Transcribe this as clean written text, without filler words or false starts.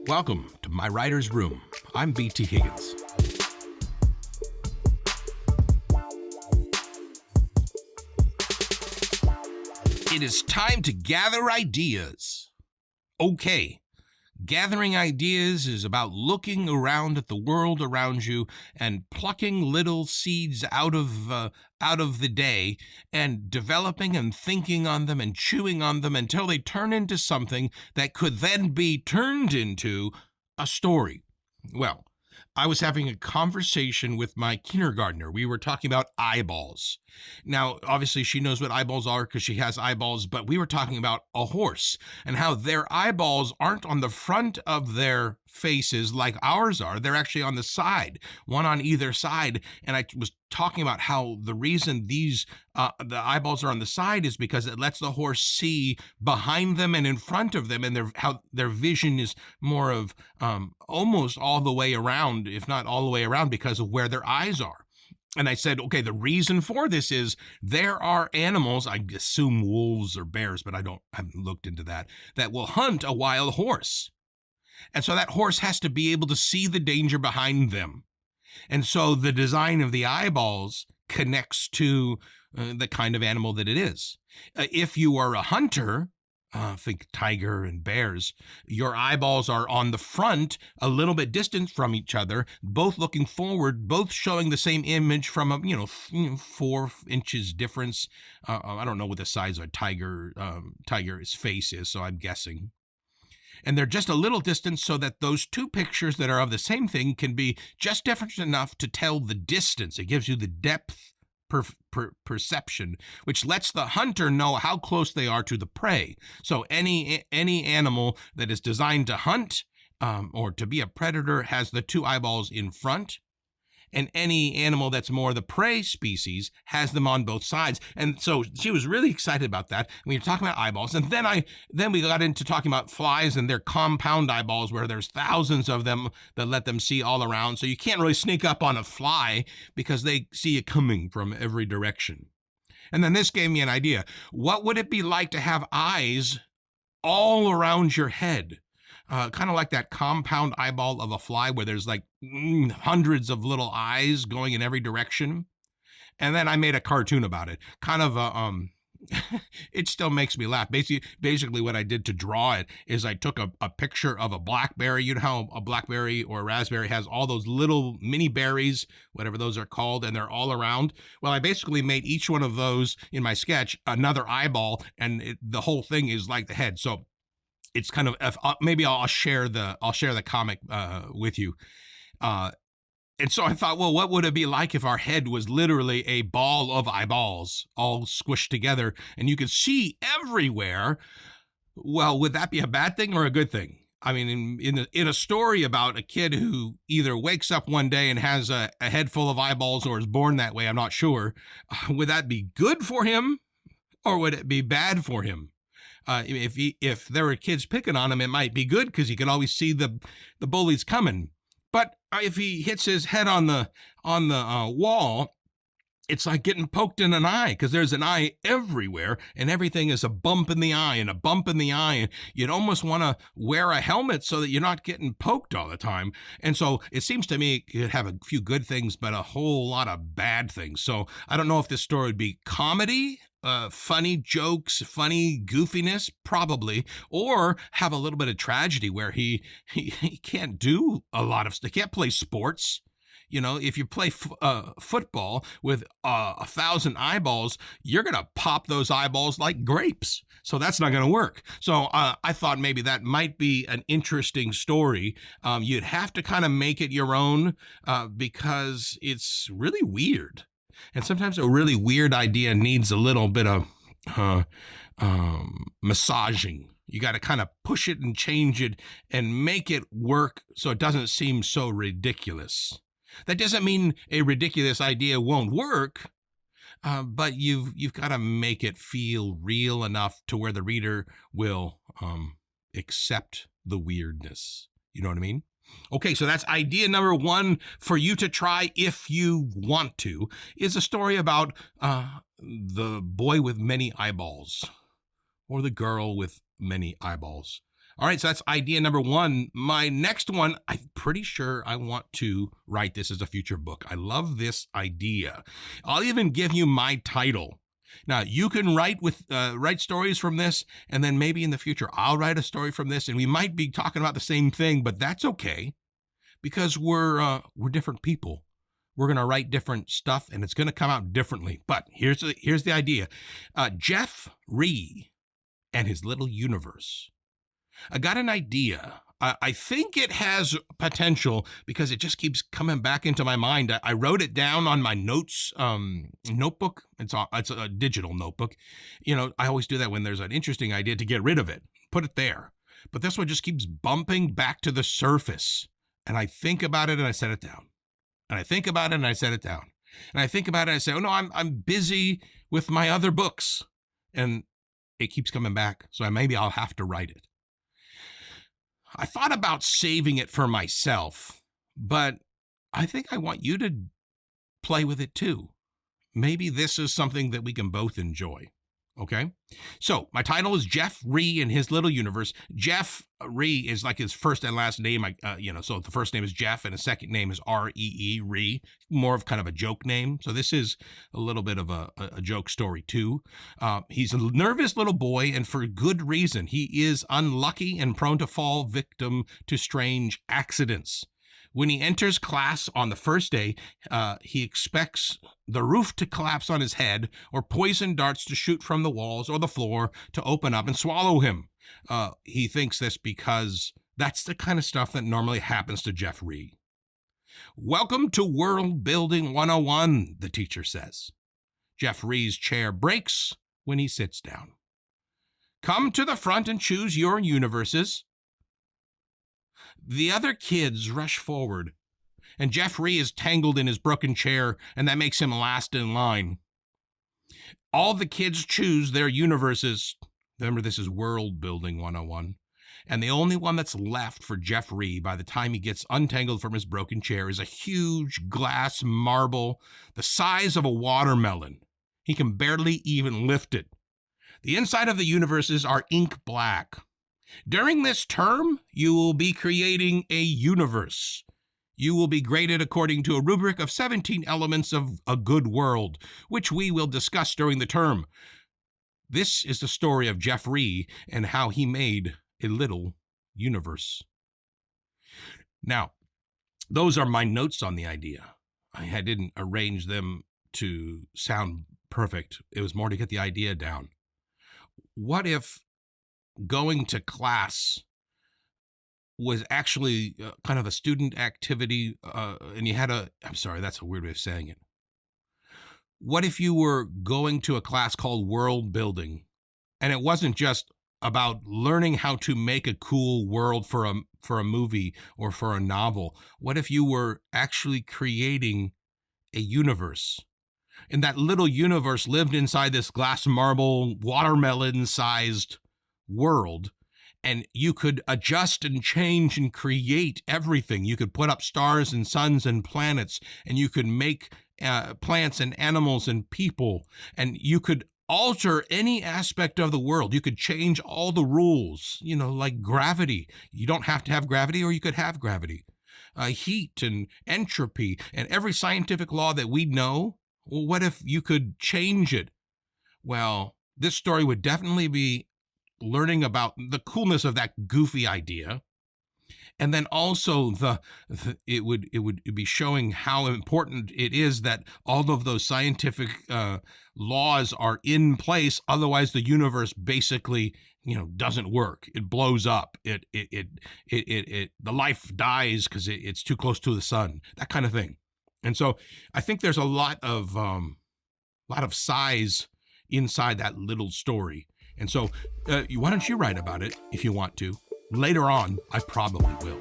Welcome to My Writer's Room. I'm BT Higgins. It is time to gather ideas. Okay, gathering ideas is about looking around at the world around you and plucking little seeds out of the day and developing and thinking on them and chewing on them until they turn into something that could then be turned into a story. Well, I was having a conversation with my kindergartner. We were talking about eyeballs. Now, obviously, she knows what eyeballs are because she has eyeballs, but we were talking about a horse and how their eyeballs aren't on the front of their faces like ours are. They're actually on the side, one on either side. And I was talking about how the reason the eyeballs are on the side is because it lets the horse see behind them and in front of them, and how their vision is more of almost all the way around, if not all the way around, because of where their eyes are. And I said, okay, the reason for this is there are animals, I assume wolves or bears, but I haven't looked into that will hunt a wild horse. And so that horse has to be able to see the danger behind them. And so the design of the eyeballs connects to the kind of animal that it is. If you are a hunter, think tiger and bears, your eyeballs are on the front, a little bit distant from each other, both looking forward, both showing the same image from a 4 inches difference. I don't know what the size of a tiger's face is, so I'm guessing. And they're just a little distance so that those two pictures that are of the same thing can be just different enough to tell the distance. It gives you the depth perception, which lets the hunter know how close they are to the prey. So any animal that is designed to hunt or to be a predator has the two eyeballs in front. And any animal that's more the prey species has them on both sides. And so she was really excited about that. We were talking about eyeballs. And then we got into talking about flies and their compound eyeballs, where there's thousands of them that let them see all around. So you can't really sneak up on a fly because they see you coming from every direction. And then this gave me an idea. What would it be like to have eyes all around your head? Kind of like that compound eyeball of a fly, where there's like hundreds of little eyes going in every direction. And then I made a cartoon about it. Kind of it still makes me laugh. Basically what I did to draw it is I took a picture of a blackberry. You know how a blackberry or a raspberry has all those little mini berries, whatever those are called, and they're all around. Well, I basically made each one of those in my sketch another eyeball, and the whole thing is like the head. So it's kind of, maybe I'll share the comic with you. And so I thought, well, what would it be like if our head was literally a ball of eyeballs all squished together and you could see everywhere? Well, would that be a bad thing or a good thing? I mean, in a story about a kid who either wakes up one day and has a head full of eyeballs or is born that way, I'm not sure. Would that be good for him or would it be bad for him? If there were kids picking on him, it might be good because he could always see the bullies coming. But if he hits his head on the wall, it's like getting poked in an eye, because there's an eye everywhere and everything is a bump in the eye and a bump in the eye. And you'd almost want to wear a helmet so that you're not getting poked all the time. And so it seems to me it could have a few good things, but a whole lot of bad things. So I don't know if this story would be comedy, funny jokes, funny goofiness, probably, or have a little bit of tragedy where he can't do a lot of stuff. He can't play sports. You know, if you play football with 1,000 eyeballs, you're going to pop those eyeballs like grapes. So that's not going to work. So I thought maybe that might be an interesting story. You'd have to kind of make it your own because it's really weird. And sometimes a really weird idea needs a little bit of massaging. You got to kind of push it and change it and make it work so it doesn't seem so ridiculous. That doesn't mean a ridiculous idea won't work, but you've got to make it feel real enough to where the reader will accept the weirdness. You know what I mean? Okay, so that's idea number one for you to try if you want to, is a story about the boy with many eyeballs, or the girl with many eyeballs. All right, so that's idea number one. My next one, I'm pretty sure I want to write this as a future book. I love this idea. I'll even give you my title. Now, you can write stories from this, and then maybe in the future I'll write a story from this, and we might be talking about the same thing, but that's okay because we're different people. We're going to write different stuff, and it's going to come out differently. But here's the idea. Jeff Rhee and his little universe. I got an idea. I think it has potential because it just keeps coming back into my mind. I wrote it down on my notes notebook. It's a digital notebook. You know, I always do that when there's an interesting idea to get rid of it, put it there. But this one just keeps bumping back to the surface. And I think about it and I set it down. And I think about it and I set it down. And I think about it and I say, oh no, I'm busy with my other books. And it keeps coming back. So maybe I'll have to write it. I thought about saving it for myself, but I think I want you to play with it too. Maybe this is something that we can both enjoy. Okay? So my title is Jeff Rhee and his little universe. Jeff Rhee is like his first and last name. So the first name is Jeff and his second name is R-E-E, Rhee, more of kind of a joke name. So this is a little bit of a joke story too. He's a nervous little boy, and for good reason. He is unlucky and prone to fall victim to strange accidents. When he enters class on the first day, he expects the roof to collapse on his head or poison darts to shoot from the walls or the floor to open up and swallow him. He thinks this because that's the kind of stuff that normally happens to Jeff Rhee. Welcome to World Building 101, the teacher says. Jeff Rhee's chair breaks when he sits down. Come to the front and choose your universes. The other kids rush forward, and Jeff Rhee is tangled in his broken chair, and that makes him last in line. All the kids choose their universes. Remember, this is World Building 101. And the only one that's left for Jeff Rhee by the time he gets untangled from his broken chair is a huge glass marble the size of a watermelon. He can barely even lift it. The inside of the universes are ink black. During this term, you will be creating a universe. You will be graded according to a rubric of 17 elements of a good world, which we will discuss during the term. This is the story of Jeff Rhee and how he made a little universe. Now, those are my notes on the idea. I didn't arrange them to sound perfect. It was more to get the idea down. What if going to class was actually kind of a student activity, and you had I'm sorry, that's a weird way of saying it. What if you were going to a class called World Building, and it wasn't just about learning how to make a cool world for a movie or for a novel? What if you were actually creating a universe? And that little universe lived inside this glass marble, watermelon-sized world, and you could adjust and change and create everything. You could put up stars and suns and planets, and you could make plants and animals and people, and you could alter any aspect of the world. You could change all the rules, like gravity. You don't have to have gravity, or you could have gravity. Heat and entropy and every scientific law that we know. Well, what if you could change it? Well, this story would definitely be learning about the coolness of that goofy idea, and then also it would be showing how important it is that all of those scientific laws are in place. Otherwise, the universe basically doesn't work. It blows up. The life dies because it's too close to the sun. That kind of thing. And so I think there's a lot of size inside that little story. And so why don't you write about it if you want to? Later on, I probably will.